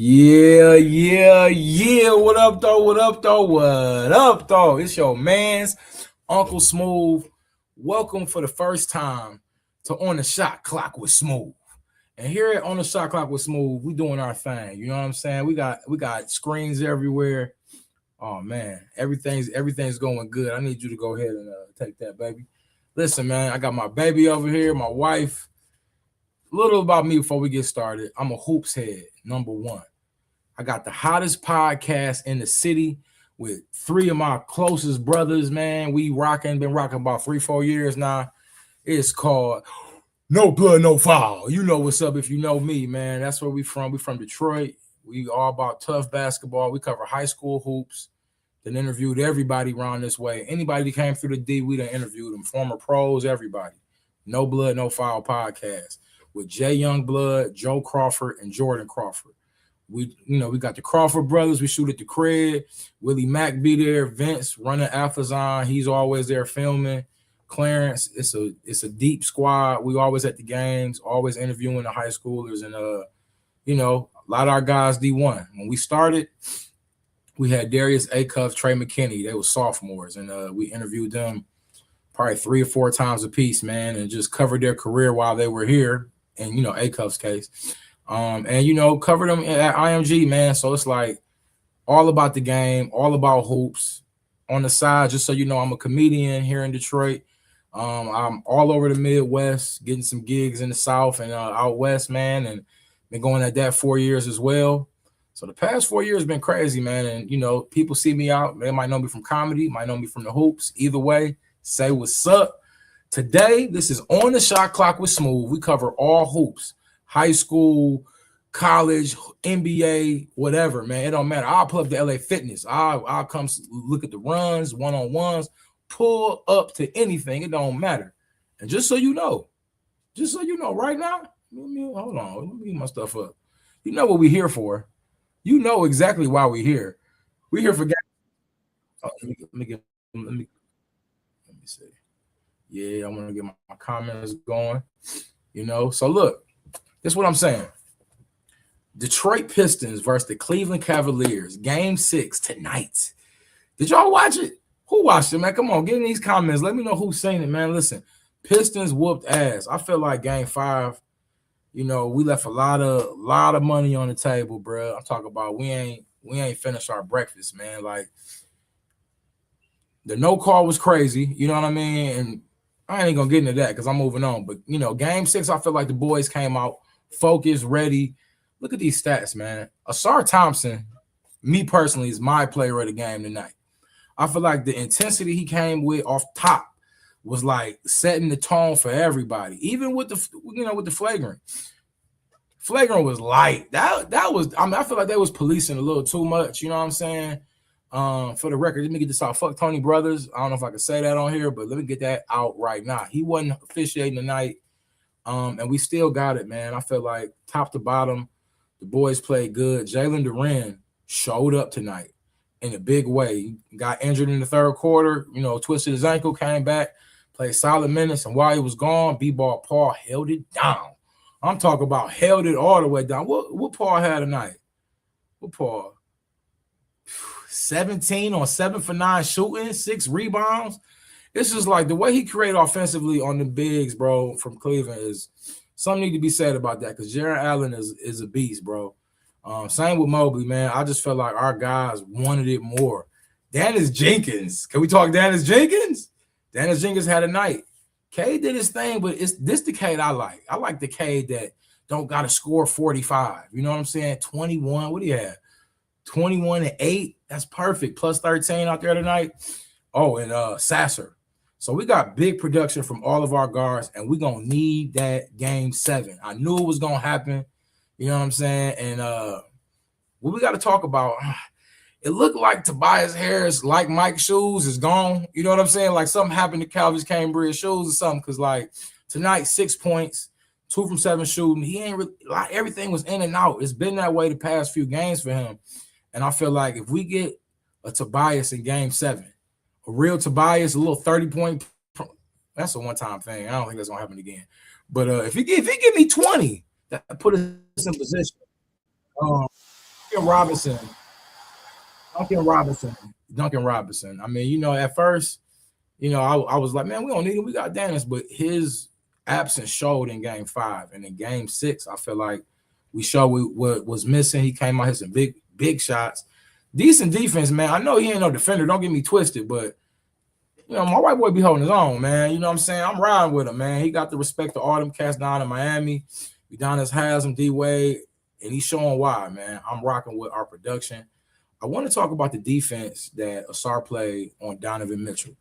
Yeah. What up, though? What up, though? What up, though? It's your man's Uncle Smoove. Welcome for the first time to On the Shot Clock with Smoove. And here at On the Shot Clock with Smoove, we doing our thing. You know what I'm saying? We got screens everywhere. Oh man, everything's going good. I need you to go ahead and take that, baby. Listen, man, I got my baby over here, my wife. A little about me before we get started. I'm a hoops head, number one. I got the hottest podcast in the city with three of my closest brothers, man. Been rocking about 3-4 years now. It's called No Blood, No Foul. You know what's up if you know me, man. That's where we from. We from Detroit. We all about tough basketball. We cover high school hoops. Then interviewed everybody around this way. Anybody that came through the D, we done interviewed them. Former pros, everybody. No Blood, No Foul podcast with Jay Youngblood, Joe Crawford, and Jordan Crawford. We got the Crawford brothers. We shoot at the crib. Willie Mack be there. Vince running Alphazon. He's always there filming. Clarence. It's a deep squad. We always at the games. Always interviewing the high schoolers, and a lot of our guys D1. When we started, we had Darius Acuff, Trey McKinney. They were sophomores, and we interviewed them probably 3 or 4 times a piece, man, and just covered their career while they were here. And Acuff's case. And cover them at IMG, man. So it's like all about the game, all about hoops. On the side, just so you know, I'm a comedian here in Detroit. I'm all over the Midwest, getting some gigs in the South and out West, man, and been going at that 4 years as well. So the past 4 years been crazy, man. And people see me out. They might know me from comedy, might know me from the hoops. Either way, say what's up. Today, this is On the Shot Clock with Smoove. We cover all hoops. High school, college, NBA, whatever, man. It don't matter. I'll pull up the LA Fitness. I'll come look at the runs, one-on-ones, pull up to anything. It don't matter. And just so you know, right now, hold on. Let me get my stuff up. You know what we're here for. You know exactly why we're here. We're here for guys. Oh, let me see. Yeah, I want to get my comments going. So look. This is what I'm saying. Detroit Pistons versus the Cleveland Cavaliers. Game 6 tonight. Did y'all watch it? Who watched it, man? Come on, get in these comments. Let me know who's seen it, man. Listen, Pistons whooped ass. I feel like Game 5, we left a lot of money on the table, bro. I'm talking about we ain't finished our breakfast, man. Like the no call was crazy. You know what I mean? And I ain't gonna get into that because I'm moving on. But Game 6, I feel like the boys came out focused, ready. Look at these stats, man. Asar Thompson, me personally, is my player of the game tonight. I feel like the intensity he came with off top was like setting the tone for everybody. Even with the flagrant. Flagrant was light. That was, I feel like they was policing a little too much. You know what I'm saying? For the record, let me get this out. Fuck Tony Brothers. I don't know if I can say that on here, but let me get that out right now. He wasn't officiating tonight. And we still got it, man. I feel like top to bottom, the boys played good. Jalen Duren showed up tonight in a big way. He got injured in the third quarter, twisted his ankle, came back, played solid minutes. And while he was gone, B-Ball Paul held it down. I'm talking about held it all the way down. What Paul had tonight? What Paul? 17 on 7 for 9 shooting, 6 rebounds. It's just like the way he created offensively on the bigs, bro, from Cleveland is something need to be said about that because Jaron Allen is a beast, bro. Same with Mobley, man. I just felt like our guys wanted it more. Dennis Jenkins. Can we talk Dennis Jenkins? Dennis Jenkins had a night. Cade did his thing, but it's this the Cade I like. I like the Cade that don't got to score 45. You know what I'm saying? 21. What do you have? 21 and 8. That's perfect. Plus 13 out there tonight. Oh, and Sasser. So we got big production from all of our guards, and we're going to need that Game 7. I knew it was going to happen. You know what I'm saying? And what we got to talk about, it looked like Tobias Harris, like Mike's shoes, is gone. You know what I'm saying? Like something happened to Calvin's Cambridge shoes or something because, like, tonight, 6 points, 2 from 7 shooting. He ain't really, like, everything was in and out. It's been that way the past few games for him. And I feel like if we get a Tobias in Game 7, a real Tobias, a little 30-point, that's a one-time thing. I don't think that's going to happen again. But if he give me 20, that put us in position. Duncan Robinson. Duncan Robinson. Duncan Robinson. I mean, at first, I was like, man, we don't need him. We got Dennis, but his absence showed in game 5. And in game 6, I feel like we showed what was missing. He came out, hit some big shots. Decent defense, man. I know he ain't no defender. Don't get me twisted, but my white boy be holding his own, man. You know what I'm saying? I'm riding with him, man. He got the respect of all them cats down in Miami. Udonis has him, D-Wade, and he's showing why, man. I'm rocking with our production. I want to talk about the defense that Asar played on Donovan Mitchell.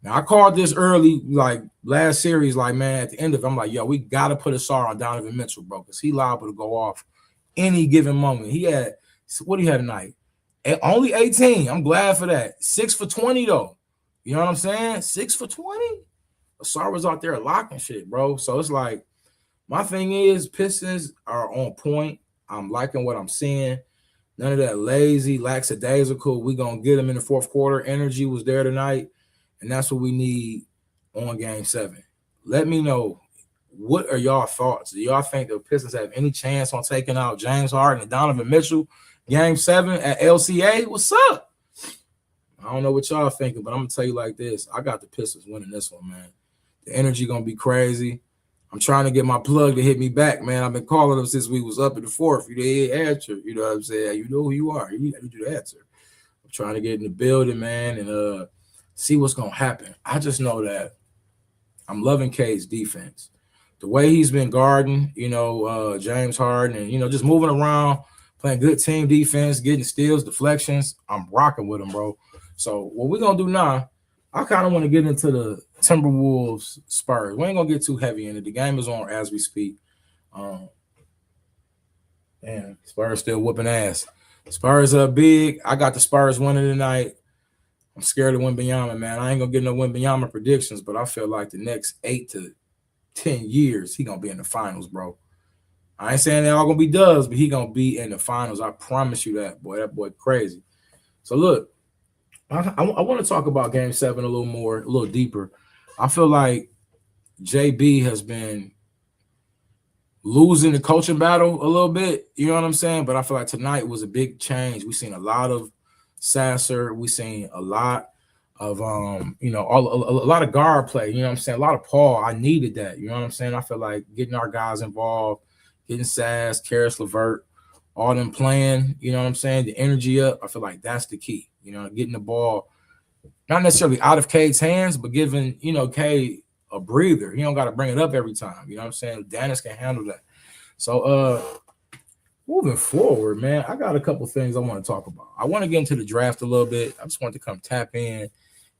Now, I called this early, like last series, like, man, at the end of it, I'm like, yo, we got to put Asar on Donovan Mitchell, bro, because he liable to go off any given moment. He had, what he had tonight? Only 18. I'm glad for that. 6 for 20, though. You know what I'm saying? 6 for 20? Asar was out there locking shit, bro. So it's like, my thing is, Pistons are on point. I'm liking what I'm seeing. None of that lazy, lackadaisical, we going to get them in the fourth quarter. Energy was there tonight, and that's what we need on Game 7. Let me know, what are y'all thoughts? Do y'all think the Pistons have any chance on taking out James Harden and Donovan Mitchell Game 7 at LCA? What's up? I don't know what y'all thinking, but I'm going to tell you like this. I got the Pistons winning this one, man. The energy going to be crazy. I'm trying to get my plug to hit me back, man. I've been calling them since we was up in the fourth. You didn't answer. You know what I'm saying? You know who you are. You do the answer. I'm trying to get in the building, man, and see what's going to happen. I just know that I'm loving K's defense. The way he's been guarding, James Harden and, just moving around, playing good team defense, getting steals, deflections. I'm rocking with him, bro. So what we're going to do now, I kind of want to get into the Timberwolves Spurs. We ain't going to get too heavy in it. The game is on as we speak. Man, Spurs still whooping ass. Spurs are big. I got the Spurs winning tonight. I'm scared of Wembanyama, man. I ain't going to get no Wembanyama predictions, but I feel like the next 8 to 10 years, he going to be in the finals, bro. I ain't saying they're all going to be dubs, but he going to be in the finals. I promise you that, boy. That boy crazy. So, look. I want to talk about Game 7 a little more, a little deeper. I feel like JB has been losing the coaching battle a little bit, you know what I'm saying? But I feel like tonight was a big change. We've seen a lot of Sasser. We've seen a lot of, a lot of guard play, you know what I'm saying? A lot of Paul. I needed that, you know what I'm saying? I feel like getting our guys involved, getting Sass, Karis LeVert, all them playing, you know what I'm saying? The energy up. I feel like that's the key. Getting the ball, not necessarily out of Cade's hands, but giving, Cade a breather. He don't got to bring it up every time. You know what I'm saying? Dennis can handle that. So, moving forward, man, I got a couple things I want to talk about. I want to get into the draft a little bit. I just want to come tap in,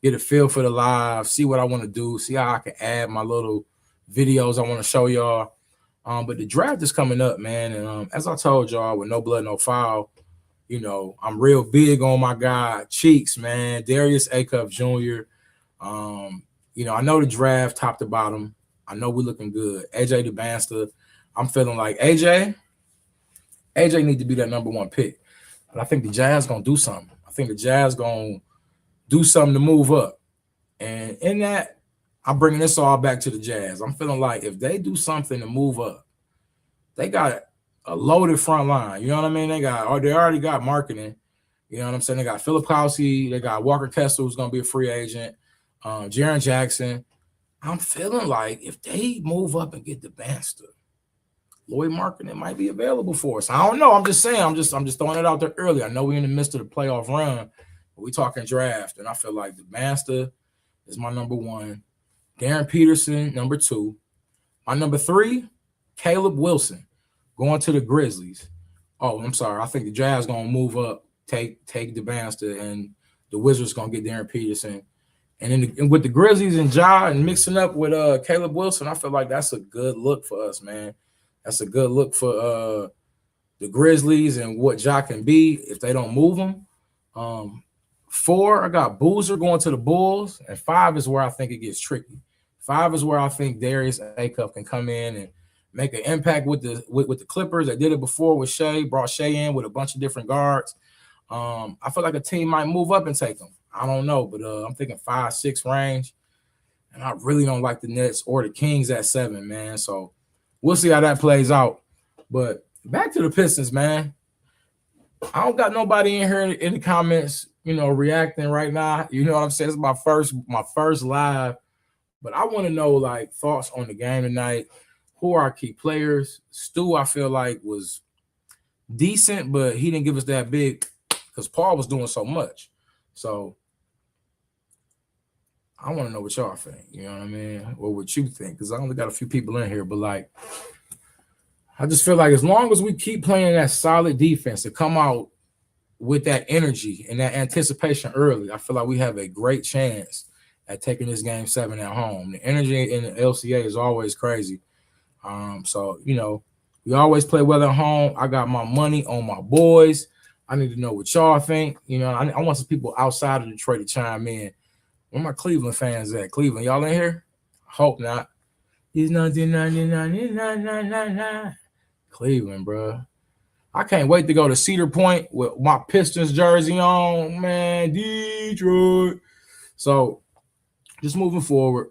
get a feel for the live, see what I want to do, see how I can add my little videos I want to show y'all. But the draft is coming up, man. And as I told y'all, with No Blood, No Foul, I'm real big on my guy, Cheeks, man. Darius Acuff Jr. I know the draft top to bottom. I know we're looking good. AJ DeBanster, I'm feeling like AJ need to be that number 1 pick. But I think the Jazz going to do something. I think the Jazz going to do something to move up. And in that, I'm bringing this all back to the Jazz. I'm feeling like if they do something to move up, they got a loaded front line. You know what I mean? They already got marketing. You know what I'm saying? They got Philip Kowski. They got Walker Kessler, who's going to be a free agent. Jaren Jackson. I'm feeling like if they move up and get the Banster, Lloyd Marketing might be available for us. I don't know. I'm just saying. I'm just throwing it out there early. I know we're in the midst of the playoff run, but we're talking draft, and I feel like the Banster is my number 1. Darren Peterson, number 2. My number 3, Caleb Wilson. Going to the Grizzlies. Oh, I'm sorry. I think the Jazz going to move up, take the Banster, and the Wizards going to get Darren Peterson. And with the Grizzlies and Ja and mixing up with Caleb Wilson, I feel like that's a good look for us, man. That's a good look for the Grizzlies and what Ja can be if they don't move him. 4, I got Boozer going to the Bulls, and 5 is where I think it gets tricky. 5 is where I think Darius Acuff can come in and make an impact with the Clippers. They did it before with Shea, brought Shea in with a bunch of different guards. I feel like a team might move up and take them. I don't know, but I'm thinking 5-6 range. And I really don't like the Nets or the Kings at 7, man. So we'll see how that plays out. But back to the Pistons, man. I don't got nobody in here in the comments, reacting right now. You know what I'm saying? It's my first live, but I want to know like thoughts on the game tonight. Who are our key players? Stu, I feel like was decent, but he didn't give us that big because Paul was doing so much. So I want to know what y'all think. You know what I mean? Or what you think? Because I only got a few people in here, but like, I just feel like as long as we keep playing that solid defense to come out with that energy and that anticipation early, I feel like we have a great chance at taking this game 7 at home. The energy in the LCA is always crazy. So, we always play well at home. I got my money on my boys. I need to know what y'all think. I want some people outside of Detroit to chime in. Where my Cleveland fans at? Cleveland, y'all in here? Hope not. He's 1999. Cleveland, bro. I can't wait to go to Cedar Point with my Pistons jersey on, man. Detroit. So, just moving forward,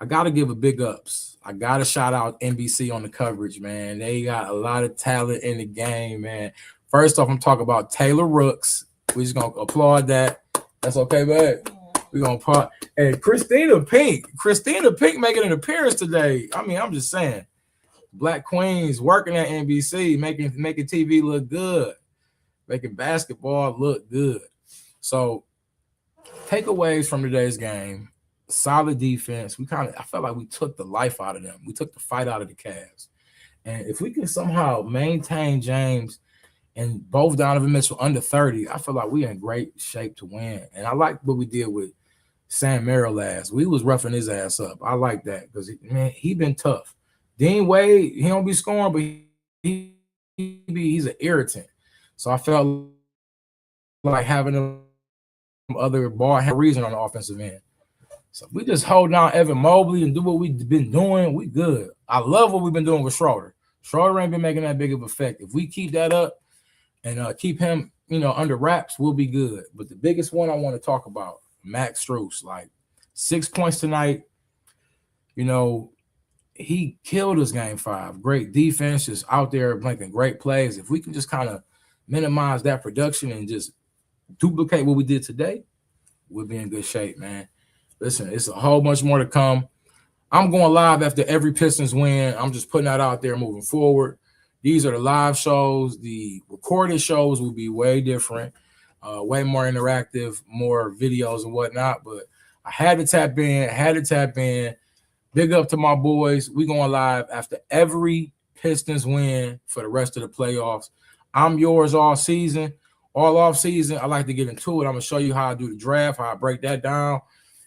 I got to give a big ups. I got to shout out NBC on the coverage, man. They got a lot of talent in the game, man. First off, I'm talking about Taylor Rooks. We're just going to applaud that. That's okay, babe. We're going to applaud. And Christina Pink making an appearance today. I mean, I'm just saying. Black Queens working at NBC, making TV look good, making basketball look good. So, takeaways from today's game: solid defense. I felt like we took the life out of them. We took the fight out of the Cavs. And if we can somehow maintain James and both Donovan Mitchell under 30, I feel like we're in great shape to win. And I like what we did with Sam Merrill last. We was roughing his ass up. I like that because he been tough. Dean Wade, he don't be scoring, but he's an irritant. So I felt like having them other ball reason on the offensive end. So we just hold down Evan Mobley and do what we've been doing. We good. I love what we've been doing with Schroeder. Schroeder ain't been making that big of an effect. If we keep that up and keep him, under wraps, we'll be good. But the biggest one I want to talk about, Max Strus, like 6 points tonight. He killed us game 5. Great defense, just out there making great plays. If we can just kind of minimize that production and just duplicate what we did today, we'll be in good shape, man. Listen, it's a whole bunch more to come. I'm going live after every Pistons win. I'm just putting that out there moving forward. These are the live shows. The recorded shows will be way different, way more interactive, more videos and whatnot. But I had to tap in. Big up to my boys. We going live after every Pistons win for the rest of the playoffs. I'm yours all season, all off season. I like to get into it. I'm gonna show you how I do the draft, how I break that down,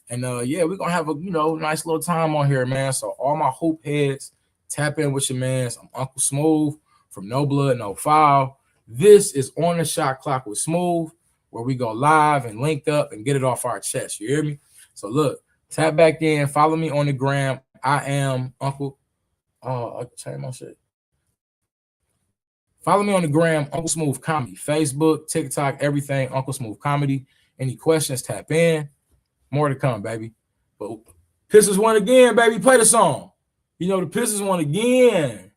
and we're gonna have a nice little time on here, man. So all my hoop heads, tap in with your mans. I'm Uncle Smoove from No Blood, No Foul. This is On the Shot Clock with Smoove, where we go live and linked up and get it off our chest. You hear me? So look. Tap back in. Follow me on the gram. I am Uncle. I changed my shit. Follow me on the gram, Uncle Smoove Comedy. Facebook, TikTok, everything, Uncle Smoove Comedy. Any questions, tap in. More to come, baby. But Pistons won again, baby. Play the song. The Pistons won again.